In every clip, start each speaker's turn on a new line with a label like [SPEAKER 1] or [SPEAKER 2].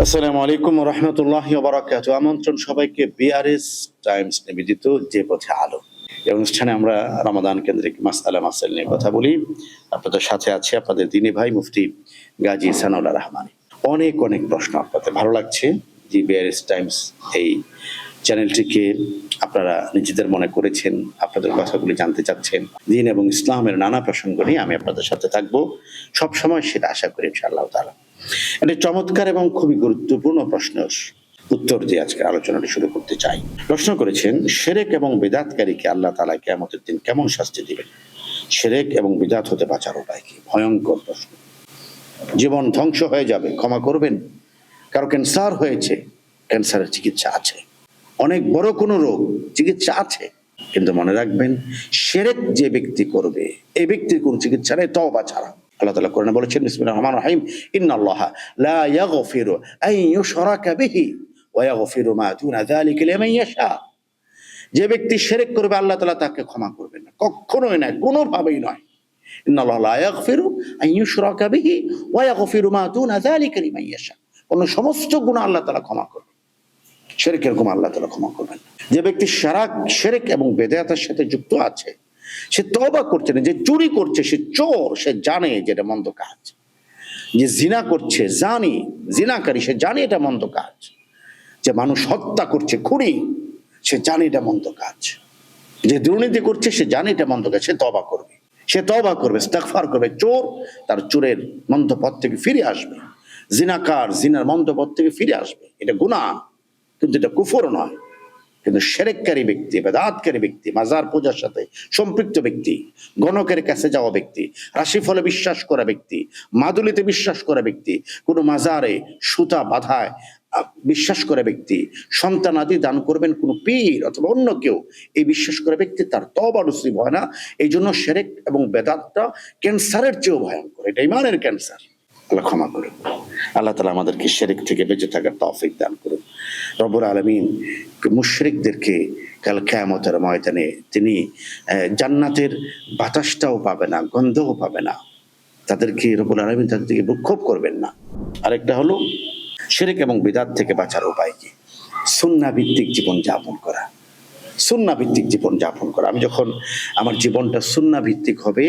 [SPEAKER 1] আসসালামু আলাইকুম ওয়া রাহমাতুল্লাহি ওয়া বারাকাতুহু। আমন্ত্রণ সবাইকে বিআরএস টাইমস নিবেদিত যে পথে আলো। এই অনুষ্ঠানে আমরা রমাদান কেন্দ্রিক মাসআলা মাসাইল নিয়ে কথা বলি। আপনাদের সাথে আছে আপনাদের দ্বীনি ভাই মুফতি গাজী সানাউল্লাহ রহমানী। অনেক অনেক প্রশ্ন আপনাদের ভালো লাগছে যে বিআরএস টাইমস এই চ্যানেলটিকে আপনারা নিজেদের মনে করেছেন, আপনাদের কথাগুলি জানতে চাচ্ছেন। দ্বীন এবং ইসলামের নানা প্রসঙ্গ নিয়ে আমি আপনাদের সাথে থাকবো সবসময়, সেটা আশা করি ইনশাআল্লাহ তাআলা। একটি চমৎকার এবং খুবই গুরুত্বপূর্ণ প্রশ্নের উত্তর দিয়ে আজকে আলোচনাটি শুরু করতে চাই। প্রশ্ন করেছেন, শিরক এবং বিদআতকারীকে আল্লাহ তাআলা কিয়ামতের দিন কেমন শাস্তি দিবেন? শিরক এবং বিদআত হতে বাঁচার উপায় কি? ভয়ঙ্কর প্রশ্ন। জীবন ধ্বংস হয়ে যাবে, ক্ষমা করবেন? কারো ক্যান্সার হয়েছে, ক্যান্সারের চিকিৎসা আছে। অনেক বড় কোনো রোগ, চিকিৎসা আছে। কিন্তু মনে রাখবেন, শিরক যে ব্যক্তি করবে এই ব্যক্তির কোন চিকিৎসা নেই তওবা ছাড়া। আল্লাহ তাআলা কোরআনে বলেছেন, বিসমিল্লাহির রহমানির রহিম, ইন্নাল্লাহা লা ইয়াগফিরু আন ইউশরাকা বিহি ওয়া ইয়াগফিরু মা দুনা যালিকা লিমান ইয়াশা। যে ব্যক্তি শিরক করবে আল্লাহ তাআলা তাকে ক্ষমা করবেন না, কখনোই না, কোনোভাবেই নয়। ইন্নাল্লাহা লা ইয়াগফিরু আন ইউশরাকা বিহি ওয়া ইয়াগফিরু মা দুনা যালিকা লিমান ইয়াশা। কোন সমস্ত গুনাহ আল্লাহ তাআলা ক্ষমা করবেন, শিরকের গুনাহ আল্লাহ তাআলা ক্ষমা করবেন না। যে ব্যক্তি শিরক এবং বিদআতের সাথে যুক্ত আছে, সে তওবা করছে না। যে চুরি করছে সে চোর, সে জানে যে এটা মন্দ কাজ। যে জিনা করছে জানি, জিনাকারী সে জানে এটা মন্দ কাজ। যে মানুষ হত্যা করছে খুনি, সে জানে এটা মন্দ কাজ। যে দুর্নীতি করছে সে জানে এটা মন্দ কাজ, সে তওবা করবে, সে তওবা করবে, ইস্তিগফার করবে। চোর তার চোরের মন্দ পথ থেকে ফিরে আসবে, জিনাকার জিনার মন্দ পথ থেকে ফিরে আসবে। এটা গুনাহ, কিন্তু এটা কুফর নয়। কিন্তু শিরককারী ব্যক্তি, বিদআতকারী ব্যক্তি, মাজার পূজার সাথে সম্পৃক্ত ব্যক্তি, গণকের কাছে যাওয়া ব্যক্তি, রাশিফলে বিশ্বাস করা ব্যক্তি, মাদুলিতে বিশ্বাস করা ব্যক্তি, কোনো মাজারে সুতা বাঁধায় বিশ্বাস করা ব্যক্তি, সন্তানাদি দান করবেন কোনো পীর অথবা অন্য কেউ, এই বিশ্বাস করা ব্যক্তি তার তওবা নসিব হয় না। এই জন্য শিরক এবং বিদআতটা ক্যান্সারের চেয়েও ভয়ঙ্কর। এটা ঈমানের ক্যান্সার। আল্লাহ ক্ষমা করুন। আল্লাহ তাআলা আমাদেরকে শিরক থেকে বেঁচে থাকার তৌফিক দান করুন। রব্বুল আলামিন মুশরিকদেরকে কাল কিয়ামতের ময়দানে তিনি জান্নাতের বাতাসটাও পাবে না, গন্ধও পাবে না। তাদেরকে রব্বুল আলামিন তাদেরকে ভ্রুক্ষেপ করবেন না। আরেকটা হলো শিরক এবং বিদআত থেকে বাঁচার উপায় কি? সুন্নাহ ভিত্তিক জীবন যাপন করা। সুন্নাহ ভিত্তিক জীবন যাপন করা। আমি যখন আমার জীবনটা সুন্নাহ ভিত্তিক হবে,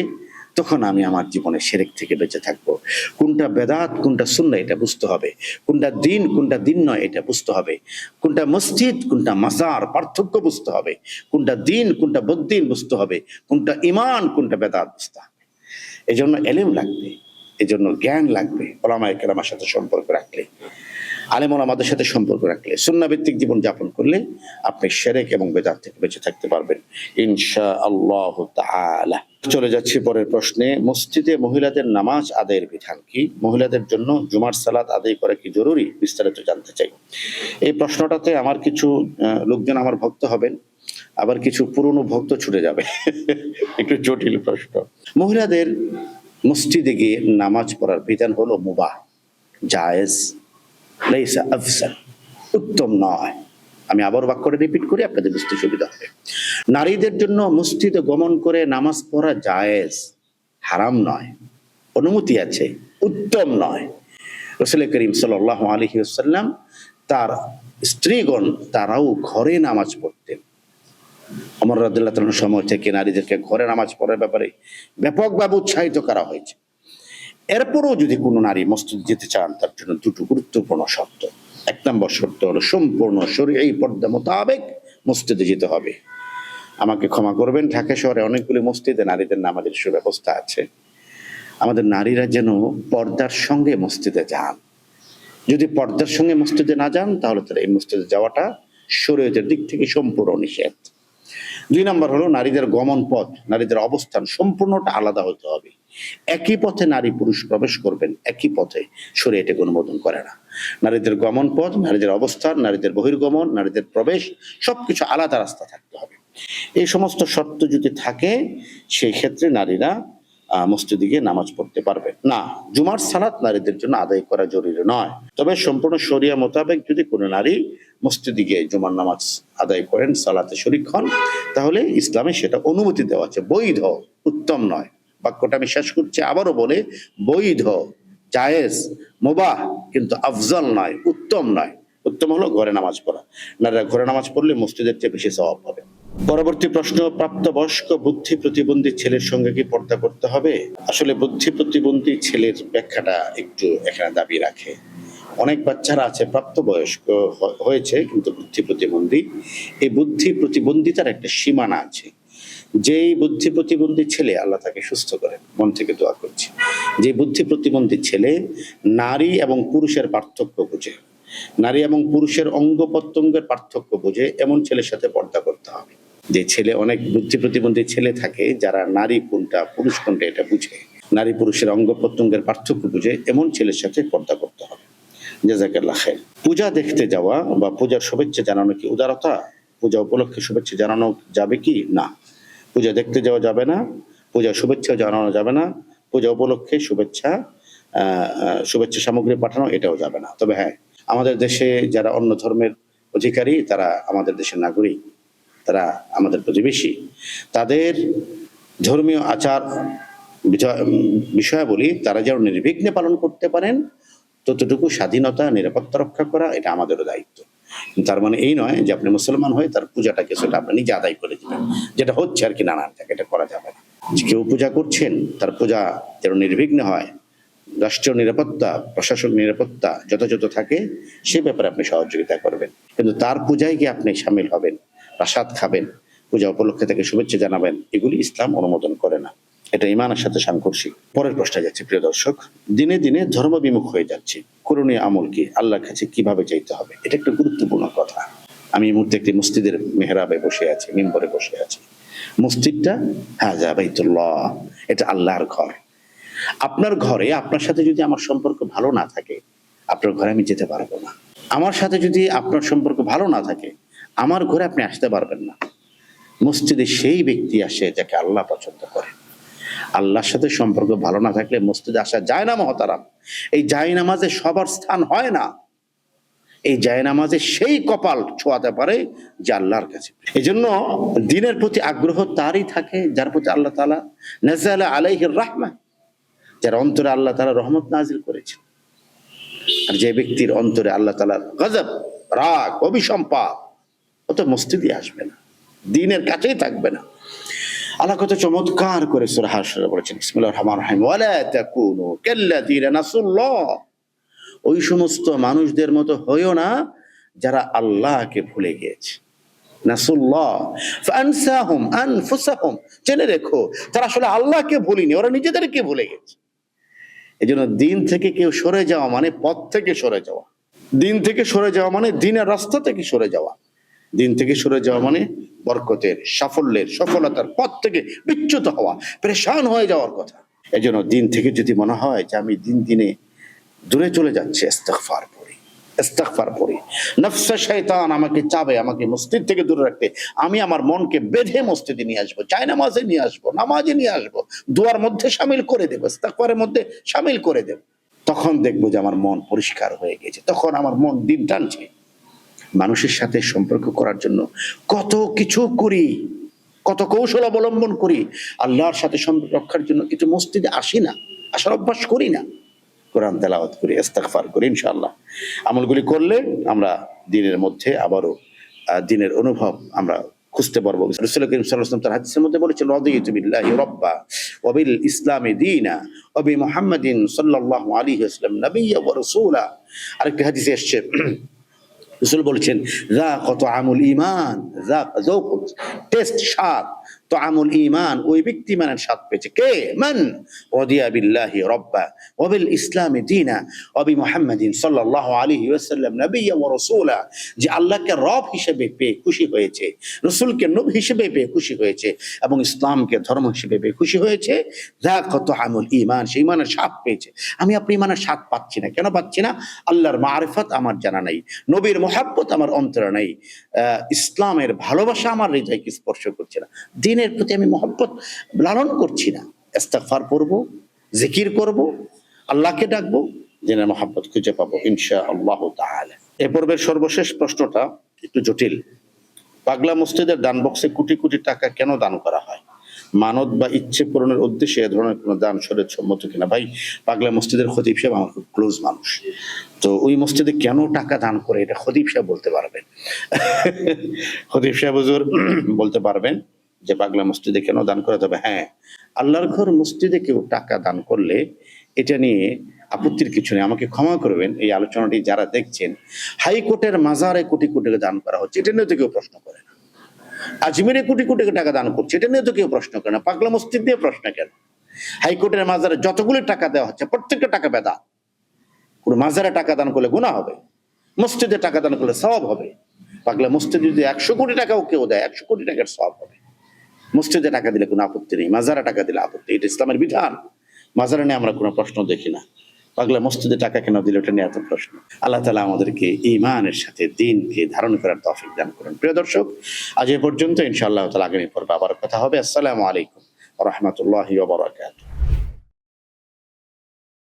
[SPEAKER 1] তখন আমি আমার জীবনে শিরক থেকে বেঁচে থাকবো। কোনটা বেদাত কোনটা সুন্নাহ এটা বুঝতে হবে, কোনটা দিন কোনটা দিন নয় এটা বুঝতে হবে, কোনটা মসজিদ কোনটা মাজার পার্থক্য বুঝতে হবে, কোনটা দিন কোনটা বদ্দিন বুঝতে হবে, কোনটা ঈমান কোনটা বেদাত বুঝতে হবে। এজন্য ইলম লাগবে, এজন্য জ্ঞান লাগবে। উলামায়ে কেরামের সাথে সম্পর্ক রাখলে, আলেম ওলামাদের সাথে সম্পর্ক রাখলে, সুন্নাহ ভিত্তিক জীবন যাপন করলে আপনি শিরক এবং বিদআত থেকে বেঁচে থাকতে পারবেন ইনশাআল্লাহু তাআলা। চলে যাচ্ছি পরের প্রশ্নে। মসজিদে মহিলাদের নামাজ আদায়ের বিধান কি? মহিলাদের জন্য জুমার সালাত আদায় করা কি জরুরি? বিস্তারিত জানতে চাই। এই প্রশ্নটাতে আমার কিছু লোকজন আমার ভক্ত হবেন, আবার কিছু পুরনো ভক্ত ছুটে যাবে। একটু জটিল প্রশ্ন। মহিলাদের মসজিদে গিয়ে নামাজ পড়ার বিধান হলো মুবাহ, জায়েজ, লাইসা আফসাল, উত্তম নয়। আমি আবার বাক্যটা রিপিট করি, আপনাদের বুঝতে সুবিধা হবে। নারীদের জন্য মসজিদে গমন করে নামাজ পড়া জায়েজ, হারাম নয়, অনুমতি আছে, উত্তম নয়। রাসূল করিম সাল্লাল্লাহু আলাইহি ওয়াসাল্লাম তার স্ত্রীগণ তারাও ঘরে নামাজ পড়তেন। ওমর রাদিয়াল্লাহু তাআলার সময় থেকে নারীদেরকে ঘরে নামাজ পড়ার ব্যাপারে ব্যাপকভাবে উৎসাহিত করা হয়েছে। এরপরও যদি কোনো নারী মসজিদ যেতে চান, তার জন্য দুটো গুরুত্বপূর্ণ শর্ত। এক নম্বর শর্ত হলো সম্পূর্ণ শরীয়ী পর্দা মোতাবেক মসজিদে যেতে হবে। আমাকে ক্ষমা করবেন, ঢাকা শহরে অনেকগুলি মসজিদে নারীদের নামাজের সুব্যবস্থা আছে। আমাদের নারীরা যেন পর্দার সঙ্গে মসজিদে যান। যদি পর্দার সঙ্গে মসজিদে না যান, তাহলে তারা এই মসজিদে যাওয়াটা শরীয়তের দিক থেকে সম্পূর্ণ নিষেধ। দুই নম্বর হলো নারীদের গমন পথ, নারীদের অবস্থান সম্পূর্ণটা আলাদা হতে হবে। একই পথে নারী পুরুষ প্রবেশ করবেন, একই পথে শরীয়ত এটাকে অনুমোদন করে না। নারীদের গমন পথ, নারীদের অবস্থান, নারীদের বহির্গমন, নারীদের প্রবেশ সবকিছু আলাদা রাস্তা থাকতে হবে। এই সমস্ত শর্ত যদি থাকে, সেই ক্ষেত্রে নারীরা মসজিদে গিয়ে নামাজ পড়তে পারবে না। জুমার সালাত নারীদের জন্য আদায় করা জরুরি নয়, তবে সম্পূর্ণ শরিয়া মোতাবেক যদি কোনো নারী মসজিদে গিয়ে জুমার নামাজ আদায় করেন, সালাতে শরীক হন, তাহলে ইসলামে সেটা অনুমতি দেওয়া আছে, বৈধ, উত্তম নয়। বাক্যটা আমি শেষ করছি, আবারও বলে, বৈধ, জায়েজ, মুবাহ, কিন্তু আফজল নয়, উত্তম নয়। উত্তম হলো ঘরে নামাজ পড়া। নারীরা ঘরে নামাজ পড়লে মসজিদের চেয়ে বেশি সওয়াব পাবে। পরবর্তী প্রশ্ন, প্রাপ্তবয়স্ক বুদ্ধি প্রতিবন্ধী ছেলের সঙ্গে কি পর্দা করতে হবে? আসলে বুদ্ধি প্রতিবন্ধী ছেলের ব্যাখ্যাটা একটু এখানে দাবি রাখে। অনেক বাচ্চারা আছে প্রাপ্তবয়স্ক হয়েছে কিন্তু বুদ্ধি প্রতিবন্ধী। এই বুদ্ধি প্রতিবন্ধিতার একটা সীমানা আছে। যেই বুদ্ধি প্রতিবন্ধী ছেলে, আল্লাহ তাকে সুস্থ করেন, মন থেকে দোয়া করছি, যে বুদ্ধি প্রতিবন্ধী ছেলে নারী এবং পুরুষের পার্থক্য বুঝে, নারী এবং পুরুষের অঙ্গ প্রত্যঙ্গের পার্থক্য বুঝে, এমন ছেলের সাথে পর্দা করতে হবে। যে ছেলে, অনেক বুদ্ধি প্রতিবন্ধী ছেলে থাকে যারা নারী কোনটা পুরুষ কোনটা এটা বুঝে, নারী পুরুষের অঙ্গ প্রত্যঙ্গের পার্থক্য বুঝে, এমন ছেলের সাথে পর্দা করতে হবে। জাযাকাল্লাহ খাইর। পূজা দেখতে যাওয়া বা পূজার শুভেচ্ছা জানানো কি উদারতা? পূজা উপলক্ষে শুভেচ্ছা জানানো যাবে কি? না, পূজা দেখতে যাওয়া যাবে না, পূজা শুভেচ্ছা জানানো যাবে না, পূজা উপলক্ষে শুভেচ্ছা সামগ্রী পাঠানো এটাও যাবে না। তবে হ্যাঁ, আমাদের দেশে যারা অন্য ধর্মের অধিকারী, তারা আমাদের দেশের নাগরিক, তারা আমাদের প্রতিবেশী, তাদের ধর্মীয় আচার বিষয়াবলী তারা যেন নির্বিঘ্নে পালন করতে পারেন, ততটুকু স্বাধীনতা নিরাপত্তা রক্ষা করা এটা আমাদেরও দায়িত্ব। তার মানে এই নয় যে আপনি মুসলমান হয়ে তার পূজাটা কিছুটা আপনি নিজে আদায় করে দিবেন, যেটা হচ্ছে আর কি নানান জায়গায়, এটা করা যাবে না। কেউ পূজা করছেন, তার পূজা যেন নির্বিঘ্নে হয়, রাষ্ট্রীয় নিরাপত্তা, প্রশাসক নিরাপত্তা যথাযথ থাকে, সে ব্যাপারে আপনি সহযোগিতা করবেন। কিন্তু তার পূজায় গিয়ে আপনি সামিল হবেন, প্রসাদ খাবেন, পূজা উপলক্ষে তাকে শুভেচ্ছা জানাবেন, এগুলি ইসলাম অনুমোদন করে না। এটা ঈমানের সাথে সাংঘর্ষিক। পরের প্রশ্নে যাচ্ছে প্রিয় দর্শক, দিনে দিনে ধর্ম বিমুখ হয়ে যাচ্ছে, করণীয় আমল কি? আল্লাহর কাছে কিভাবে চাইতে হবে? এটা একটা গুরুত্বপূর্ণ কথা। আমি এই মুহূর্তে একটি মসজিদের মেহরাবে বসে আছি, মিম্বরে বসে আছি। মসজিদটা হাযা বাইতুল্লাহ, এটা আল্লাহর ঘর। আপনার ঘরে আপনার সাথে যদি আমার সম্পর্ক ভালো না থাকে, আপনার ঘরে আমি যেতে পারবো না। আমার সাথে যদি আপনার সম্পর্ক ভালো না থাকে, আমার ঘরে আপনি আসতে পারবেন না। মসজিদে সেই ব্যক্তি আসে যাকে আল্লাহ পছন্দ করে। আল্লাহর সাথে সম্পর্ক ভালো না থাকলে মসজিদে আসা যায় না মহতারাম। এই জায়নামাজে সবার স্থান হয় না। এই জায়নামাজে সেই কপাল ছোঁয়াতে পারে যে আল্লাহর কাছে। এই জন্য দ্বীনের প্রতি আগ্রহ তারই থাকে যার প্রতি আল্লাহ তাআলা নাযালা আলাইহির রাহমা, যার অন্তরে আল্লাহ তাআলা রহমত নাজিল করেছেন। আর যে ব্যক্তির অন্তরে আল্লাহ তাআলার গজব, রাগ, অভিসম্পাত, ও তো মসজিদে আসবে না, দ্বীনের কাছেই থাকবে না। আল্লাহ কত চমৎকার করে সূরা হাশরে বলেছেন, বিসমিল্লাহির রহমানির রহিম, ওয়ালা তাকুনু কাল্লাযীনা নাসুল্লাহ, ওই সমস্ত মানুষদের মতো হইও না যারা আল্লাহকে ভুলে গিয়েছে। নাসুল্লাহ ফানসাহুম আনফুসাহুম, জেনে রেখো তারা আসলে আল্লাহকে ভুলেনি, ওরা নিজেদেরকে ভুলে গেছে। এজন্য দিন থেকে কেউ সরে যাওয়া মানে পথ থেকে সরে যাওয়া, দিন থেকে সরে যাওয়া মানে দিনের রাস্তা থেকে সরে যাওয়া, দিন থেকে সরে যাওয়া মানে বরকতের, সাফল্যের, সফলতার পথ থেকে বিচ্যুত হওয়া, পেরেশান হয়ে যাওয়ার কথা। এজন্য দিন থেকে যদি মনে হয় যে আমি দিন দিনে দূরে চলে যাচ্ছে, ইস্তিগফার পড়ি, ইস্তিগফার পড়ি। নফস শয়তান আমাকে চাবে, আমাকে মসজিদ থেকে দূরে রাখতে, আমি আমার মনকে বেঁধে মসজিদে নিয়ে আসবো, জায়নামাজে নিয়ে আসবো, নামাজে নিয়ে আসবো, দোয়ার মধ্যে শামিল করে দেবো, ইস্তিগফারের মধ্যে শামিল করে দেব। তখন দেখবো যে আমার মন পরিষ্কার হয়ে গেছে, তখন আমার মন দিন টানছে। মানুষের সাথে সম্পর্ক করার জন্য কত কিছু করি, কত কৌশল অবলম্বন করি, আল্লাহর সাথে সম্পর্ক রক্ষার জন্য কিন্তু মসজিদে আসি না, আসার অভ্যাস করি না। কোরআন তেলাওয়াত করি, ইস্তিগফার করি, ইনশাআল্লাহ আমলগুলি করলে আমরা দিনের মধ্যে আবারও দিনের অনুভব আমরা খুঁজতে পারবো। রাসূল করিম সাল্লাল্লাহু আলাইহি ওয়াসাল্লাম তার হাদিসের মধ্যে বলেছেন, রাদিতু বিল্লাহি রাব্বা ওয়া বিল ইসলামি দীনা ওয়া বি মুহাম্মাদিন সাল্লাল্লাহু আলাইহি ওয়াসাল্লাম নাবিয়্যা ওয়া রাসূলা। আরেকটা হাদিসে এসেছে, রাসূল বলেছেন, যাকা তাআমুল ঈমান, যাকা যাওক, টেস্ট, স্বাদ, তাআমুল ঈমান, ওই ব্যক্তি মানের স্বাদ পেয়েছে কে? মান রাদিয়া বিল্লাহি রাব্বা ওয়া বিল ইসলামি দীনা ওয়া বি মুহাম্মাদিন সাল্লাল্লাহু আলাইহি ওয়াসাল্লাম নাবিয়্যা ওয়া রাসূলা, যে আল্লাহকে রব হিসেবে পেয়ে খুশি হয়েছে, রাসূলকে নবী হিসেবে পেয়ে খুশি হয়েছে এবং ইসলামকে ধর্ম হিসেবে পেয়ে খুশি হয়েছে। যাকা তাআমুল ঈমান, সেই ঈমানের স্বাদ পেয়েছে। আমি আপনি ঈমানের স্বাদ পাচ্ছি না, কেন পাচ্ছি না? আল্লাহর মারিফত আমার জানা নাই, নবীর মুহাব্বত আমার অন্তরে নাই, ইসলামের ভালোবাসা আমার হৃদয়কে স্পর্শ করছে না, দ্বীনের প্রতি আমি মুহাব্বত লালন করছি না। ইস্তিগফার পড়ব, জিকির করব, আল্লাহকে ডাকবো, দ্বীনের মুহাব্বত খুঁজে পাবো ইনশাআল্লাহ তাআলা। এই পর্বের সর্বশেষ প্রশ্নটা একটু জটিল। পাগলা মসজিদের দান বক্সে কোটি কোটি টাকা কেন দান করা হয়? মানত বা ইচ্ছে পূরণের উদ্দেশ্যে এ ধরনের কোনো দান শরীয়ত সম্মত কিনা। ভাই, পাগলা মসজিদের খতিব সাহেব আমার খুব ক্লোজ মানুষ, তো ওই মসজিদে কেন টাকা দান করে এটা খতিব সাহেব বলতে পারবেন। খতিব সাহেব হুজুর বলতে পারবেন যে পাগলা মসজিদে কেন দান করে। তবে হ্যাঁ, আল্লাহর ঘর মসজিদে কেউ টাকা দান করলে এটা নিয়ে আপত্তির কিছু নেই। আমাকে ক্ষমা করবেন, এই আলোচনাটি যারা দেখছেন, হাইকোর্টের মাজারে কোটি কোটি টাকা দান করা হচ্ছে, এটা নিয়ে তো কেউ প্রশ্ন করে না। আজমিরে কোটি কোটি টাকা দান করছে, এটা নিয়ে তো কেউ প্রশ্ন করে না। পাগলা মসজিদ দিয়ে প্রশ্ন কেন? হাইকোর্টের মাজারে যতগুলো টাকা দেওয়া হচ্ছে প্রত্যেকটা টাকা বেদা। কোনো মাজারে টাকা দান করলে গুনাহ হবে, মসজিদে টাকা দান করলে সওয়াব হবে। পাগলা মসজিদে যদি 100 কোটি টাকাও কেউ দেয়, 100 কোটি টাকার সওয়াব হবে। মসজিদে টাকা দিলে কোনো আপত্তি নেই, মাজারে টাকা দিলে আপত্তি, এটা ইসলামের বিধান। মাজারে নিয়ে আমরা কোনো প্রশ্ন দেখি না, পাগলা মসজিদে টাকা কেন দিলে ওটা নিয়ে এত প্রশ্ন। আল্লাহ তাআলা আমাদেরকে ঈমানের সাথে দ্বীনকে ধারণ করার তৌফিক দান করুন। প্রিয় দর্শক, আজ এ পর্যন্ত। ইনশাআল্লাহ তাআলা আগামী পর্বে আবার কথা হবে। আসসালামু আলাইকুম ওয়া রাহমাতুল্লাহি ওয়া বারাকাতুহু।